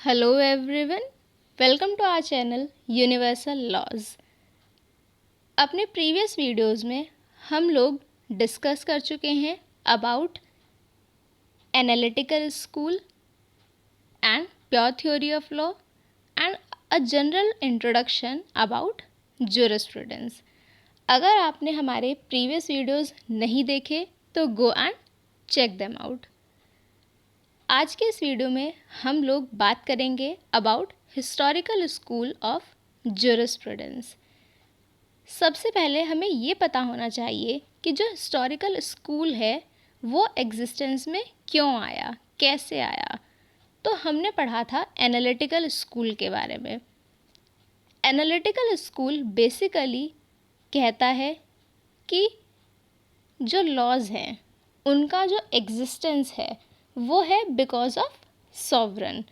Hello everyone, welcome to our channel universal laws. अपने previous videos में हम लोग डिस्कस कर चुके हैं about analytical school and pure theory of law and a general introduction about jurisprudence. अगर आपने हमारे प्रीवियस वीडियोस नहीं देखे तो go and check them out. आज के इस वीडियो में हम लोग बात करेंगे about historical school of jurisprudence. सबसे पहले हमें ये पता होना चाहिए कि जो हिस्टोरिकल स्कूल है वो एग्जिस्टेंस में क्यों आया, कैसे आया। तो हमने पढ़ा था एनालिटिकल स्कूल के बारे में। एनालिटिकल स्कूल बेसिकली कहता है कि जो लॉज हैं उनका जो एग्जिस्टेंस है वो है बिकॉज ऑफ सॉवरन,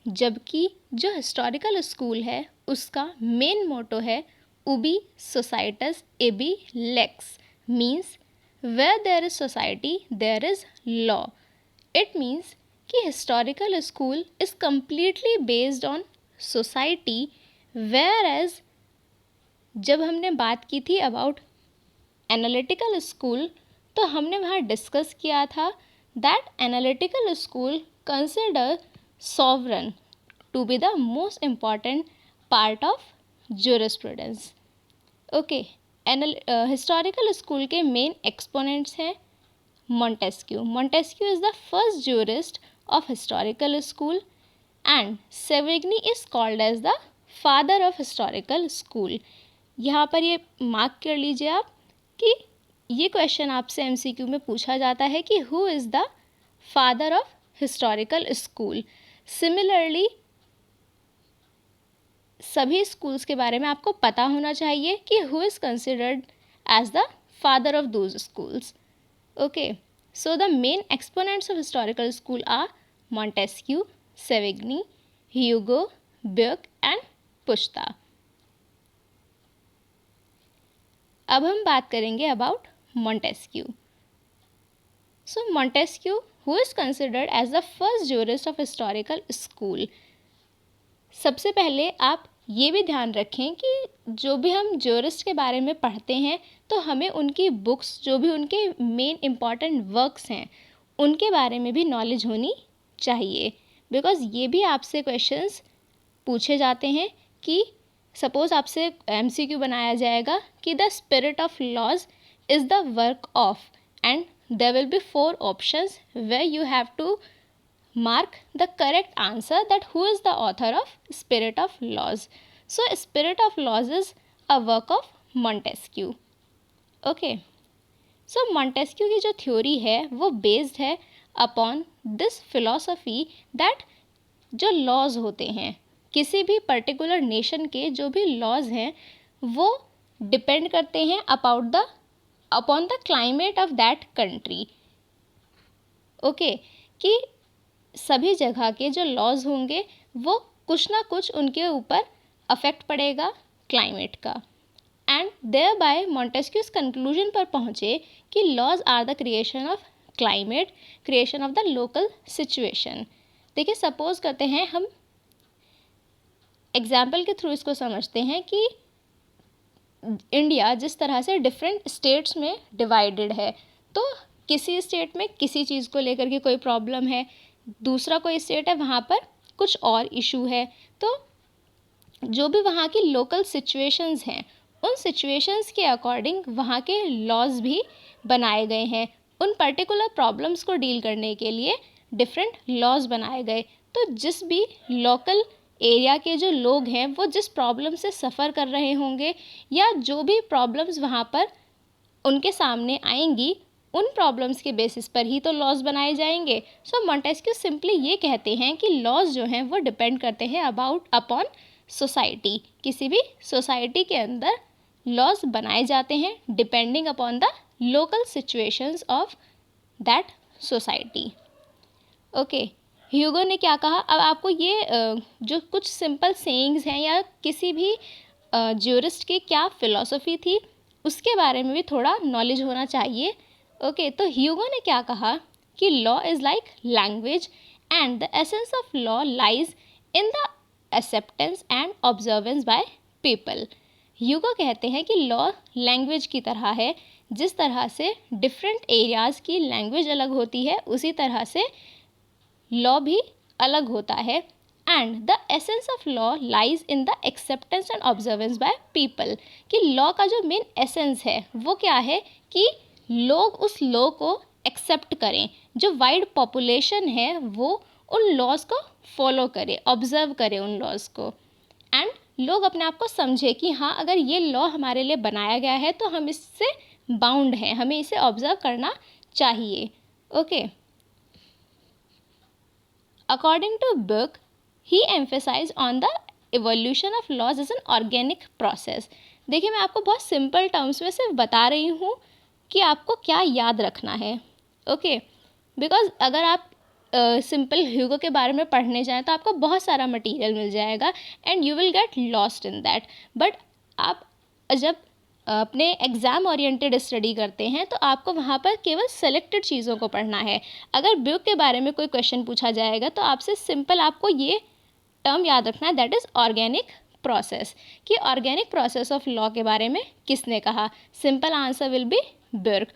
जबकि जो हिस्टोरिकल स्कूल है उसका मेन मोटो है ubi societas ibi lex, means where there is society there is law. It means कि historical school is completely based on society, whereas जब हमने बात की थी अबाउट एनालिटिकल स्कूल तो हमने वहाँ डिस्कस किया था that analytical school consider sovereign to be the most important part of jurisprudence. Okay, historical school के मेन एक्सपोनेंट्स हैं Montesquieu. Montesquieu is the first jurist of historical school and Savigny is called as the father of historical school. यहाँ पर ये mark कर लीजिए आप कि ये क्वेश्चन आपसे एमसीक्यू में पूछा जाता है कि who is the father of historical school. Similarly सभी स्कूल्स के बारे में आपको पता होना चाहिए कि who is considered as the father of those schools. Okay, so the main exponents of historical school are Montesquieu, Savigny, Hugo, Burke and Puchta. अब हम बात करेंगे about Montesquieu. So Montesquieu who is considered as the first jurist of historical school. सबसे पहले आप ये भी ध्यान रखें कि जो भी हम ज्यूरिस्ट के बारे में पढ़ते हैं तो हमें उनकी बुक्स, जो भी उनके मेन इम्पॉर्टेंट वर्क्स हैं, उनके बारे में भी नॉलेज होनी चाहिए। बिकॉज ये भी आपसे क्वेश्चंस पूछे जाते हैं कि सपोज आपसे एमसीक्यू बनाया जाएगा कि the spirit of laws is the work of, and there will be 4 options where you have to mark the correct answer that who is the author of Spirit of Laws. So Spirit of Laws is a work of Montesquieu. Okay, so Montesquieu की जो theory है वो based है upon this philosophy that जो laws होते हैं किसी भी पर्टिकुलर नेशन के, जो भी लॉज हैं वो डिपेंड करते हैं upon the climate of that country. Okay, कि सभी जगह के जो लॉज होंगे वो कुछ ना कुछ उनके ऊपर अफेक्ट पड़ेगा क्लाइमेट का। एंड देयर बाय मॉन्टेस्क्यू इस कंक्लूजन पर पहुँचे कि laws are the creation of climate, creation of the local situation. देखिए, सपोज करते हैं, हम एग्जाम्पल के थ्रू इसको समझते हैं कि इंडिया जिस तरह से डिफरेंट स्टेट्स में डिवाइडेड है, तो किसी स्टेट में किसी चीज़ को लेकर के कोई प्रॉब्लम है, दूसरा कोई स्टेट है वहाँ पर कुछ और इशू है। तो जो भी वहाँ की लोकल सिचुएशंस हैं उन सिचुएशंस के अकॉर्डिंग वहाँ के लॉज भी बनाए गए हैं। उन पर्टिकुलर प्रॉब्लम्स को डील करने के लिए डिफरेंट लॉज बनाए गए। तो जिस भी लोकल एरिया के जो लोग हैं वो जिस प्रॉब्लम से सफ़र कर रहे होंगे या जो भी प्रॉब्लम्स वहाँ पर उनके सामने आएंगी, उन प्रॉब्लम्स के बेसिस पर ही तो लॉज बनाए जाएंगे। सो मॉन्टेस्क्यू सिंपली ये कहते हैं कि लॉज जो हैं वो डिपेंड करते हैं अपॉन सोसाइटी। किसी भी सोसाइटी के अंदर लॉज बनाए जाते हैं depending upon the local situations of that society. Okay, Hugo ने क्या कहा, अब आपको ये जो कुछ सिंपल सेइंग्स हैं या किसी भी ज्यूरिस्ट की क्या फ़िलॉसफी थी उसके बारे में भी थोड़ा नॉलेज होना चाहिए। ओके, तो ह्यूगो ने क्या कहा कि law is like language and the essence of law lies in the acceptance and observance by people. ह्यूगो कहते हैं कि लॉ लैंग्वेज की तरह है, जिस तरह से डिफरेंट एरियाज़ की लैंग्वेज अलग होती है उसी तरह से लॉ भी अलग होता है. And the essence of law lies in the acceptance and observance by people. कि लॉ का जो मेन एसेंस है वो क्या है कि लोग उस लॉ को एक्सेप्ट करें, जो वाइड पॉपुलेशन है वो उन लॉज को फॉलो करे, ऑब्जर्व करे उन लॉज को, एंड लोग अपने आप को समझे कि हाँ अगर ये लॉ हमारे लिए बनाया गया है तो हम इससे बाउंड हैं, हमें इसे ऑब्जर्व करना चाहिए. Okay. According to book he emphasise on the evolution of laws as an organic process. देखिए मैं आपको बहुत सिंपल टर्म्स में सिर्फ बता रही हूँ कि आपको क्या याद रखना है. ओके. बिकॉज अगर आप सिंपल ह्यूगो के बारे में पढ़ने जाएं तो आपको बहुत सारा मटेरियल मिल जाएगा and you will get lost in that. But आप जब अपने एग्ज़ाम ओरिएंटेड स्टडी करते हैं तो आपको वहाँ पर केवल सेलेक्टेड चीज़ों को पढ़ना है. अगर बुक के बारे में कोई क्वेश्चन पूछा जाएगा तो आपसे सिंपल आपको ये टर्म याद रखना है, दैट इज़ ऑर्गेनिक प्रोसेस. कि ऑर्गेनिक प्रोसेस ऑफ लॉ के बारे में किसने कहा? Simple answer will be Burke.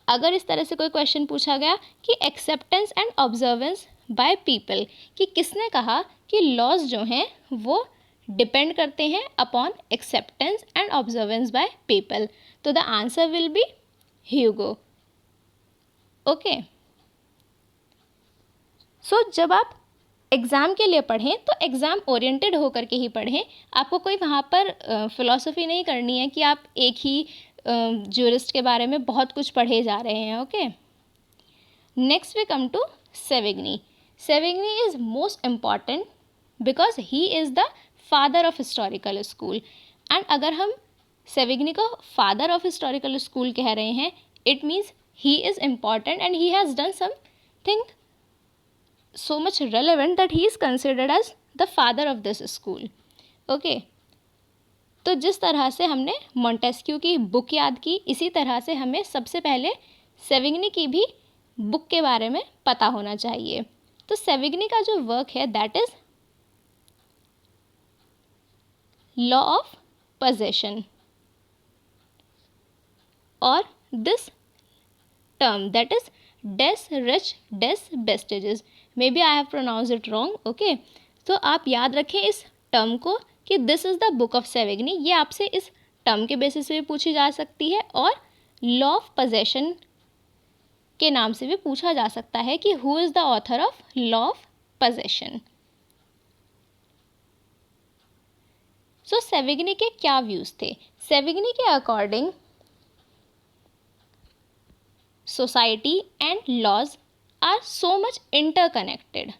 अगर इस तरह से कोई क्वेश्चन पूछा गया कि acceptance and observance by people, कि किसने कहा कि लॉज जो हैं वो डिपेंड करते हैं upon acceptance and observance by people, तो the answer will be Hugo. Okay. So जब आप एग्ज़ाम के लिए पढ़ें तो एग्ज़ाम ओरिएंटेड होकर के ही पढ़ें. आपको कोई वहाँ पर फ़िलॉसफी नहीं करनी है कि आप एक ही ज्यूरिस्ट के बारे में बहुत कुछ पढ़े जा रहे हैं. Okay. Next we come to Savigny. Savigny is most important because he is the father of historical school. And अगर हम सेविग्नी को फादर ऑफ हिस्टोरिकल स्कूल कह रहे हैं, it means he is important and he has done something so much relevant that he is considered as the father of this school. Okay. तो जिस तरह से हमने मॉन्टेस्क्यू की बुक याद की, इसी तरह से हमें सबसे पहले सेविग्नी की भी बुक के बारे में पता होना चाहिए. तो सेविग्नी का जो वर्क है that is law of possession, और this term that is das recht des besitzes. Maybe I have pronounce it wrong. Okay. तो आप याद रखें इस टर्म को कि this is the book of Savigny. ये आपसे इस टर्म के बेसिस पे भी पूछी जा सकती है और लॉ ऑफ पोजेशन के नाम से भी पूछा जा सकता है कि who is the author of law of possession. So Savigny के क्या व्यूज़ थे? सेविग्नी के according society and laws are so much interconnected.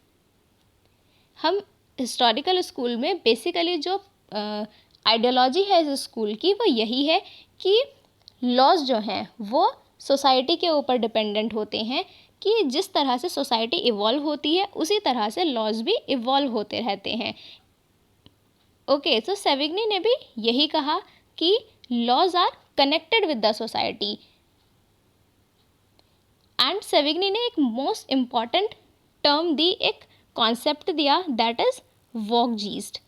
हम हिस्टोरिकल स्कूल में बेसिकली जो आइडियोलॉजी है इस स्कूल की वो यही है कि लॉज जो हैं वो सोसाइटी के ऊपर डिपेंडेंट होते हैं, कि जिस तरह से सोसाइटी इवॉल्व होती है उसी तरह से लॉज भी इवॉल्व होते रहते हैं. ओके. सो सेविग्नी ने भी यही कहा कि laws are connected with the society. And Savigny ने एक मोस्ट इम्पॉर्टेंट टर्म दी, एक कॉन्सेप्ट दिया, दैट इज़ वॉकजीस्ट.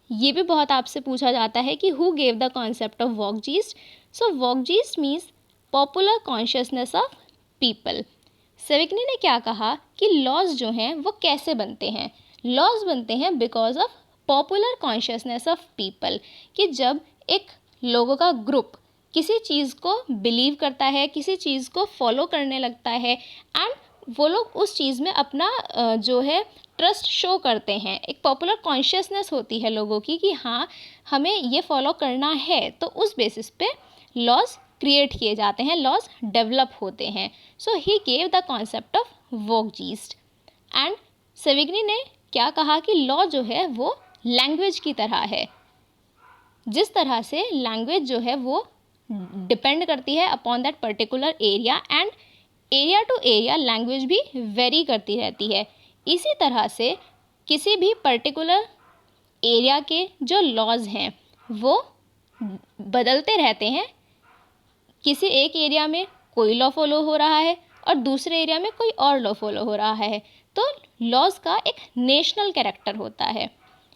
ये भी बहुत आपसे पूछा जाता है कि who gave the concept of Volksgeist. So Volksgeist means popular consciousness of people. Savigny ने क्या कहा कि लॉज जो हैं वो कैसे बनते हैं? लॉज बनते हैं because of popular consciousness of people. कि जब एक लोगों का ग्रुप किसी चीज़ को बिलीव करता है, किसी चीज़ को फॉलो करने लगता है, एंड वो लोग उस चीज़ में अपना जो है ट्रस्ट शो करते हैं. एक पॉपुलर कॉन्शियसनेस होती है लोगों की कि हाँ हमें ये फॉलो करना है, तो उस बेसिस पे लॉज क्रिएट किए जाते हैं, लॉज डेवलप होते हैं. So he gave the concept of Volksgeist. And Savigny ने क्या कहा कि लॉ जो है वो लैंग्वेज की तरह है. जिस तरह से लैंग्वेज जो है वो डिपेंड करती है upon that particular area, and area to area language भी वेरी करती रहती है. इसी तरह से किसी भी पर्टिकुलर एरिया के जो लॉज हैं वो बदलते रहते हैं. किसी एक एरिया में कोई लॉ फॉलो हो रहा है और दूसरे एरिया में कोई और लॉ फॉलो हो रहा है, तो लॉज का एक नेशनल कैरेक्टर होता है।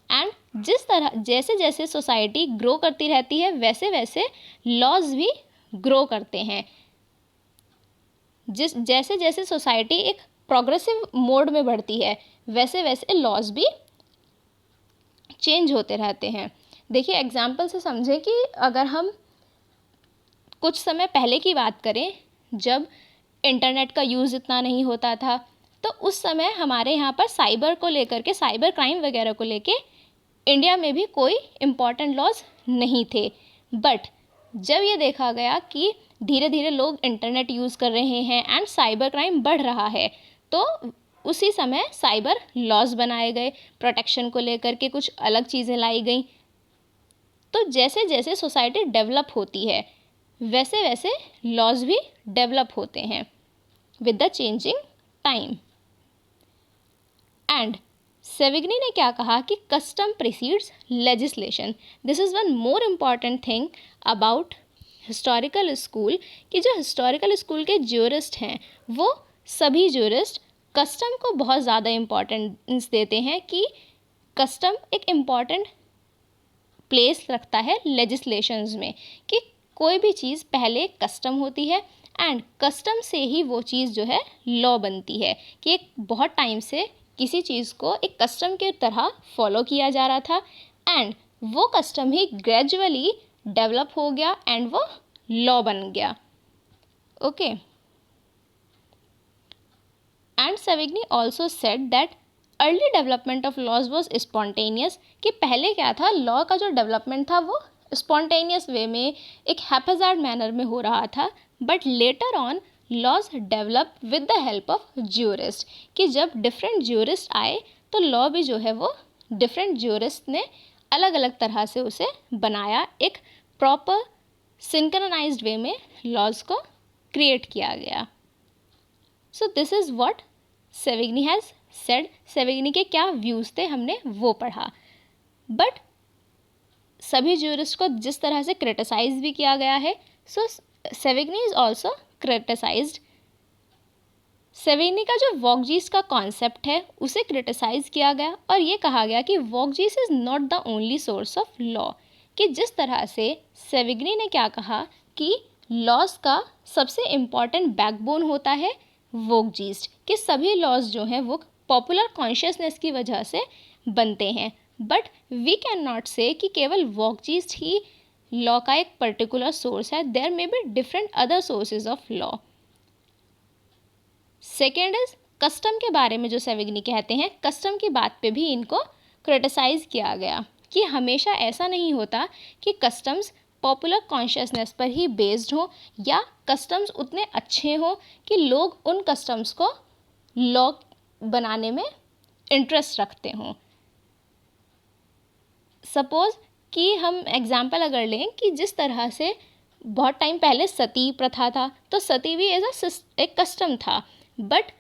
एंड जिस तरह जैसे जैसे सोसाइटी ग्रो करती रहती है वैसे वैसे लॉज भी ग्रो करते हैं। जैसे जैसे सोसाइटी एक प्रोग्रेसिव मोड में बढ़ती है वैसे वैसे लॉज भी चेंज होते रहते हैं। देखिए एग्जाम्पल से समझें कि अगर हम कुछ समय पहले की बात करें, जब इंटरनेट का यूज़ इतना नहीं होता था, तो उस समय हमारे यहाँ पर साइबर को लेकर के, साइबर क्राइम वगैरह को लेके इंडिया में भी कोई इम्पॉर्टेंट लॉज नहीं थे। बट जब ये देखा गया कि धीरे धीरे लोग इंटरनेट यूज़ कर रहे हैं एंड साइबर क्राइम बढ़ रहा है, तो उसी समय साइबर लॉज बनाए गए, प्रोटेक्शन को लेकर के कुछ अलग चीज़ें लाई गई। तो जैसे जैसे सोसाइटी डेवलप होती है वैसे वैसे लॉज भी डेवलप होते हैं with the changing time. And Savigny ने क्या कहा कि custom precedes legislation. This is one more important thing about historical school, कि जो हिस्टोरिकल स्कूल के ज्यूरिस्ट हैं वो सभी ज्यूरिस्ट कस्टम को बहुत ज़्यादा इम्पॉर्टेंस देते हैं, कि कस्टम एक इम्पॉर्टेंट प्लेस रखता है लेजिस्लेशंस में, कि कोई भी चीज़ पहले कस्टम होती है एंड कस्टम से ही वो चीज़ जो है लॉ बनती है, कि एक बहुत टाइम से किसी चीज़ को एक कस्टम के तरह फॉलो किया जा रहा था एंड वो कस्टम ही ग्रेजुअली डेवलप हो गया एंड वो लॉ बन गया। Okay. And Savigny also said that early development of laws was spontaneous, कि पहले क्या था, लॉ का जो डेवलपमेंट था वो स्पॉन्टेनियस वे में, एक हैप्पीजार्ड मैनर में हो रहा था। But later on laws develop with the help of jurist, कि जब डिफरेंट ज्यूरिस्ट आए तो लॉ भी जो है वो डिफरेंट ज्यूरिस्ट ने अलग अलग तरह से उसे बनाया, एक प्रॉपर सिंक्रनाइज्ड वे में लॉज को क्रिएट किया गया। So this is what Savigny has said. Savigny के क्या व्यूज़ थे हमने वो पढ़ा। बट सभी ज्यूरिस्ट को जिस तरह से क्रिटिसाइज भी किया गया है, सो सेविग्नी इज़ ऑल्सो क्रिटिसाइज्ड। सेविग्नी का जो वॉकजीस का कॉन्सेप्ट है उसे क्रिटिसाइज किया गया और ये कहा गया कि Volksgeist is not the only source of law, कि जिस तरह से सेविग्नी ने क्या कहा कि लॉज का सबसे इम्पॉर्टेंट बैकबोन होता है वोकजीस्ट, कि सभी लॉज जो हैं वो पॉपुलर कॉन्शियसनेस की वजह से बनते हैं। बट वी कैन नॉट से कि केवल वोकजीस्ट ही लॉ का एक पर्टिकुलर सोर्स है, there may be different other sources of law. Second is custom के बारे में जो सेविग्नी कहते हैं, कस्टम की बात पे भी इनको क्रिटिसाइज किया गया कि हमेशा ऐसा नहीं होता कि कस्टम्स पॉपुलर कॉन्शियसनेस पर ही बेस्ड हो या कस्टम्स उतने अच्छे हों कि लोग उन कस्टम्स को लॉ बनाने में इंटरेस्ट रखते हों। सपोज़ कि हम एग्जाम्पल अगर लें कि जिस तरह से बहुत टाइम पहले सती प्रथा था, तो सती भी एक कस्टम था, but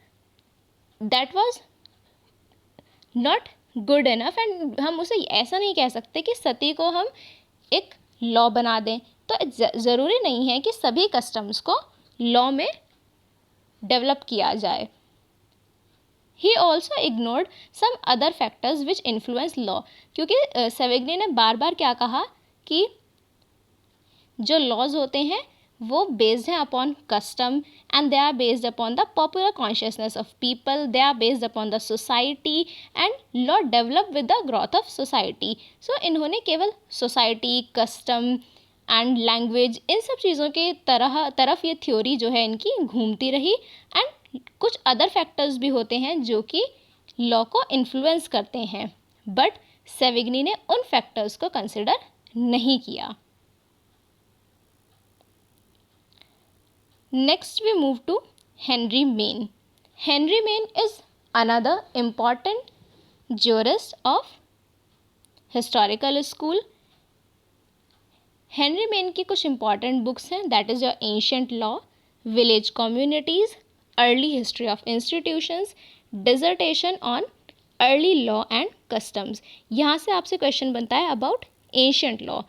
that was not good enough and हम उसे ऐसा नहीं कह सकते कि सती को हम एक लॉ बना दें। तो ज़रूरी नहीं है कि सभी कस्टम्स को लॉ में डेवलप किया जाए। He also ignored some other factors which influence law, क्योंकि सेविग्नी ने बार बार क्या कहा कि जो लॉज होते हैं वो बेस्ड हैं upon custom and they are based upon the popular consciousness of people, they are based upon the society and law develop with the growth of society. So इन्होंने केवल सोसाइटी, कस्टम एंड लैंग्वेज, इन सब चीज़ों के तरफ ये theory जो है इनकी घूमती रही एंड कुछ अदर फैक्टर्स भी होते हैं जो कि लॉ को इन्फ्लुएंस करते हैं, बट सेविग्नी ने उन फैक्टर्स को कंसिडर नहीं किया। Next we move to Henry Maine. Henry Maine is another important jurist of historical school. Henry Maine की कुछ important books हैं, that is your Ancient Law, Village Communities, Early History of Institutions, Dissertation on Early Law and Customs. यहाँ से आपसे question बनता है about ancient law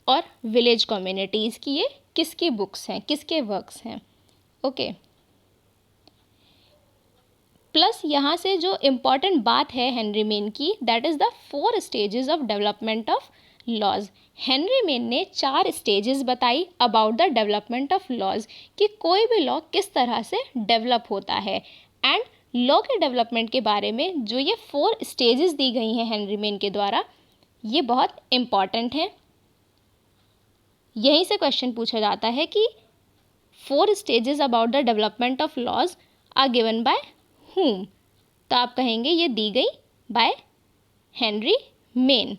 और village communities की ये किसकी बुक्स हैं, किसके वर्क्स हैं। ओके, प्लस यहाँ से जो इम्पॉर्टेंट बात है हेनरी मेन की, that is the 4 stages of development of laws. Henry Maine ने 4 स्टेजेस बताई about the development of laws, कि कोई भी लॉ किस तरह से डेवलप होता है। एंड लॉ के डेवलपमेंट के बारे में जो ये 4 स्टेजेस दी गई हैं हेनरी मेन के द्वारा, ये बहुत इम्पॉर्टेंट हैं। यहीं से क्वेश्चन पूछा जाता है कि 4 stages about the development of laws are given by whom? तो आप कहेंगे ये दी गई बाय हेनरी मेन।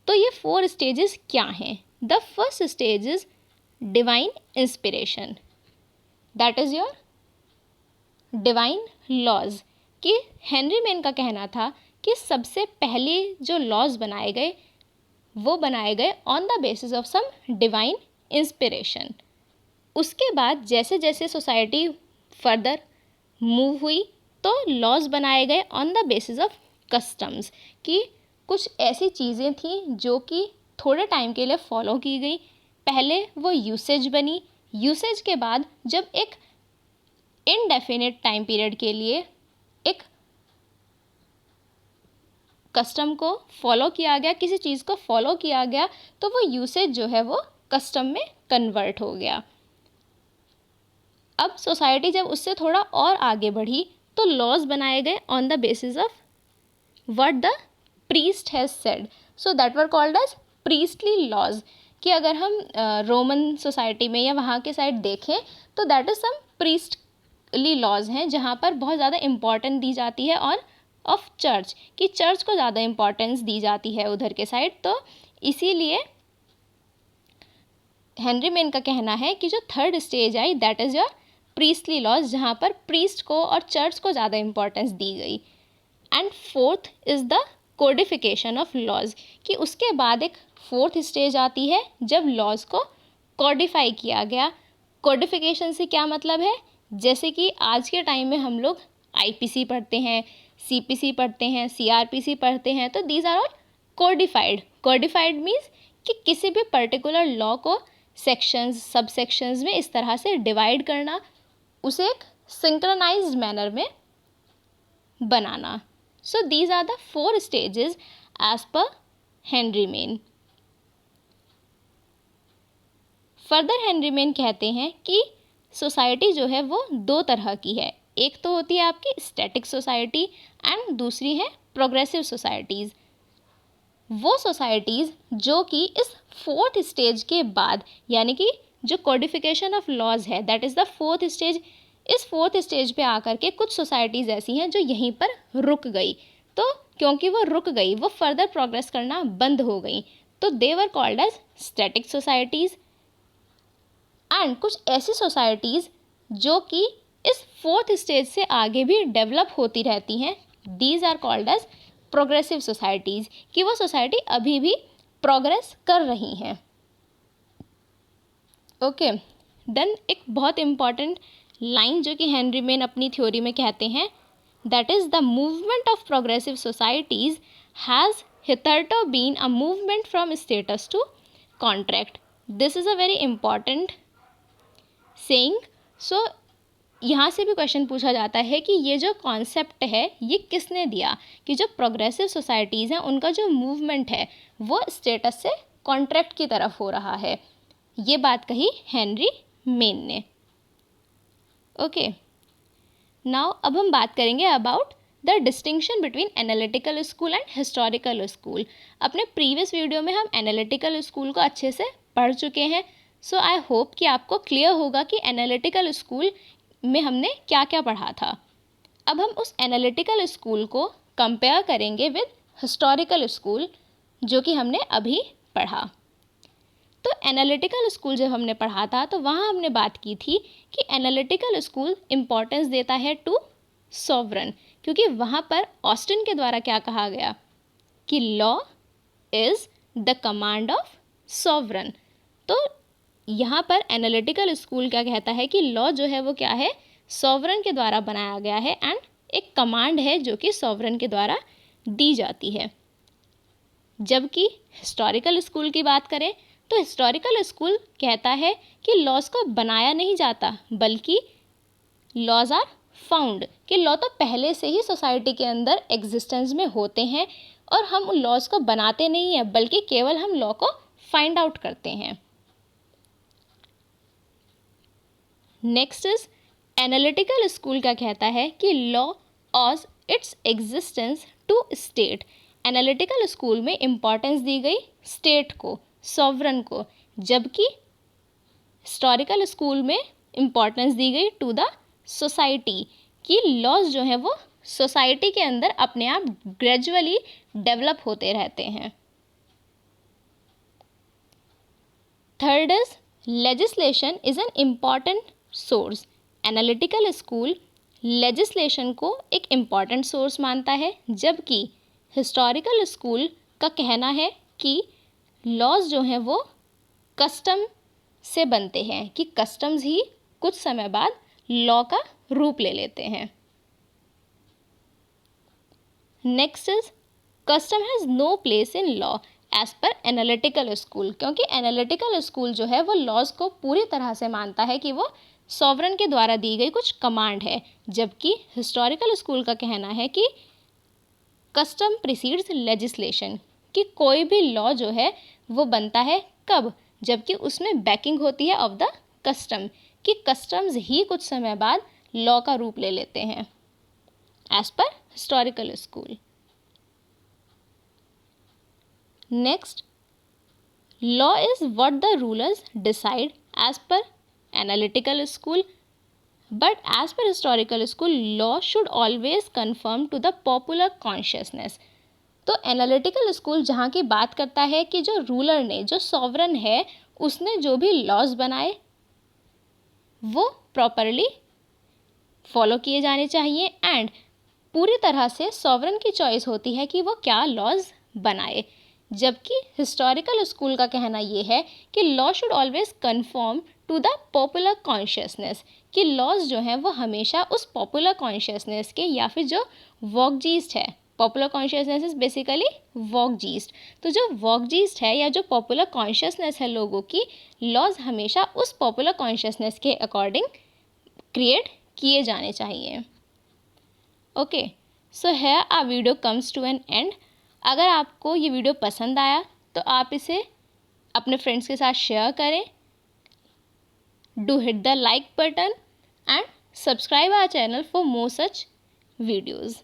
तो ये 4 स्टेजेस क्या हैं? The first stage is divine inspiration, that is your divine laws. कि हेनरी मेन का कहना था कि सबसे पहले जो लॉज बनाए गए वो बनाए गए on the basis of some divine inspiration. उसके बाद जैसे जैसे सोसाइटी फर्दर मूव हुई तो लॉज बनाए गए on the basis of customs, कि कुछ ऐसी चीज़ें थी जो कि थोड़े टाइम के लिए फॉलो की गई। पहले वो यूसेज बनी, यूसेज के बाद जब एक इनडेफिनिट टाइम पीरियड के लिए एक कस्टम को फॉलो किया गया, किसी चीज़ को फॉलो किया गया, तो वो यूसेज जो है वो कस्टम में कन्वर्ट हो गया। अब सोसाइटी जब उससे थोड़ा और आगे बढ़ी तो लॉज बनाए गए on the basis of what the priest has said, so that were called as priestly laws. कि अगर हम रोमन सोसाइटी में या वहाँ के साइड देखें तो that is some priestly laws हैं जहाँ पर बहुत ज़्यादा इम्पॉर्टेंस दी जाती है और ऑफ चर्च, कि चर्च को ज़्यादा इम्पॉर्टेंस दी जाती है उधर के साइड। तो इसीलिए हेनरी मेन का कहना है कि जो थर्ड स्टेज आई that is your priestly laws, जहाँ पर प्रीस्ट को और चर्च को ज़्यादा इम्पॉर्टेंस दी गई। And fourth is the codification of laws, कि उसके बाद एक फोर्थ स्टेज आती है जब लॉज को कोडिफाई किया गया। कोडिफिकेशन से क्या मतलब है? जैसे कि आज के टाइम में हम लोग आईपीसी पढ़ते हैं, सीपीसी पढ़ते हैं, सीआरपीसी पढ़ते हैं, तो these are all codified. Codified means कि किसी भी पर्टिकुलर लॉ को सेक्शंस, सब सेक्शंस में इस तरह से डिवाइड करना, उसे एक सिंक्रोनाइज्ड मैनर में बनाना। So these are the 4 stages as per Henry Maine. Further Henry Maine कहते हैं कि सोसाइटी जो है वो 2 तरह की है। एक तो होती है आपकी स्टैटिक सोसाइटी एंड दूसरी है प्रोग्रेसिव सोसाइटीज़। वो सोसाइटीज़ जो कि इस 4th स्टेज के बाद, यानी कि जो कोडिफिकेशन ऑफ लॉज है that is the 4th stage, इस 4th स्टेज पे आकर के कुछ सोसाइटीज़ ऐसी हैं जो यहीं पर रुक गई। तो क्योंकि वो रुक गई, वो फर्दर प्रोग्रेस करना बंद हो गई, तो they were called as static societies. एंड कुछ ऐसी सोसाइटीज़ जो कि इस 4th स्टेज से आगे भी डेवलप होती रहती हैं, these are called as progressive societies, कि वो सोसाइटी अभी भी प्रोग्रेस कर रही हैं। ओके, देन एक बहुत इम्पॉर्टेंट लाइन जो कि हेनरी मेन अपनी थ्योरी में कहते हैं, that is the movement of progressive societies has hitherto been a movement from status to contract. This is a very important saying. So यहाँ से भी क्वेश्चन पूछा जाता है कि ये जो कॉन्सेप्ट है ये किसने दिया, कि जो प्रोग्रेसिव सोसाइटीज़ हैं उनका जो मूवमेंट है वो स्टेटस से कॉन्ट्रैक्ट की तरफ हो रहा है। ये बात कही हेनरी मेन ने। ओके, नाउ अब हम बात करेंगे about the distinction between analytical school and historical school. अपने प्रीवियस वीडियो में हम एनालिटिकल स्कूल को अच्छे से पढ़ चुके हैं। सो आई होप कि आपको क्लियर होगा कि एनालिटिकल स्कूल में हमने क्या क्या पढ़ा था। अब हम उस एनालिटिकल स्कूल को कंपेयर करेंगे विद हिस्टोरिकल स्कूल जो कि हमने अभी पढ़ा। तो एनालिटिकल स्कूल जब हमने पढ़ा था तो वहाँ हमने बात की थी कि एनालिटिकल स्कूल इम्पॉर्टेंस देता है टू सॉवरन, क्योंकि वहाँ पर ऑस्टिन के द्वारा क्या कहा गया कि law is the command of sovereign. तो यहाँ पर एनालिटिकल स्कूल क्या कहता है कि लॉ जो है वो क्या है, सॉवरन के द्वारा बनाया गया है एंड एक कमांड है जो कि सॉवरन के द्वारा दी जाती है। जबकि हिस्टोरिकल स्कूल की बात करें तो हिस्टोरिकल स्कूल कहता है कि लॉज को बनाया नहीं जाता बल्कि लॉज आर फाउंड, कि लॉ तो पहले से ही सोसाइटी के अंदर एग्जिस्टेंस में होते हैं और हम उन लॉज को बनाते नहीं हैं, बल्कि केवल हम लॉ को फाइंड आउट करते हैं। नेक्स्ट इज एनालिटिकल स्कूल क्या कहता है कि law owes its existence to state. Analytical school में इम्पॉर्टेंस दी गई स्टेट को, सॉवरन को, जबकि हिस्टोरिकल स्कूल में इम्पॉर्टेंस दी गई टू द सोसाइटी, कि लॉज जो हैं वो सोसाइटी के अंदर अपने आप ग्रेजुअली डेवलप होते रहते हैं। Third is legislation is an important source. Analytical school legislation को एक इम्पॉर्टेंट सोर्स मानता है, जबकि हिस्टोरिकल स्कूल का कहना है कि लॉज जो हैं वो कस्टम से बनते हैं, कि कस्टम्स ही कुछ समय बाद लॉ का रूप ले लेते हैं। Next is custom has no place in law as per analytical school, क्योंकि एनालिटिकल स्कूल जो है वो लॉज को पूरी तरह से मानता है कि वो सॉवरन के द्वारा दी गई कुछ कमांड है, जबकि हिस्टोरिकल स्कूल का कहना है कि कस्टम प्रीसीड्स लेजिस्लेशन, कि कोई भी लॉ जो है वो बनता है कब, जबकि उसमें बैकिंग होती है ऑफ द कस्टम, कि कस्टम्स ही कुछ समय बाद लॉ का रूप ले लेते हैं as per historical school. Next, law is what the rulers decide as per analytical school, but as per historical school law should always conform to the popular consciousness. तो एनालिटिकल स्कूल जहाँ की बात करता है कि जो रूलर ने, जो सॉवरन है, उसने जो भी लॉज बनाए वो प्रॉपरली फॉलो किए जाने चाहिए, एंड पूरी तरह से सॉवरन की चॉइस होती है कि वो क्या लॉज बनाए, जबकि हिस्टोरिकल स्कूल का कहना ये है कि law should always conform to the popular consciousness, कि लॉज जो हैं वो हमेशा उस पॉपुलर कॉन्शियसनेस के, या फिर जो वॉकजीस्ट है, पॉपुलर कॉन्शियसनेस इज बेसिकली वॉकजीस्ट, तो जो वॉकजीस्ट है या जो पॉपुलर कॉन्शियसनेस है लोगों की, लॉज हमेशा उस पॉपुलर कॉन्शियसनेस के अकॉर्डिंग क्रिएट किए जाने चाहिए। ओके, सो है आ video comes to an end. अगर आपको ये वीडियो पसंद आया तो आप इसे अपने फ्रेंड्स के साथ शेयर करें, do hit the like button and subscribe our channel for more such videos.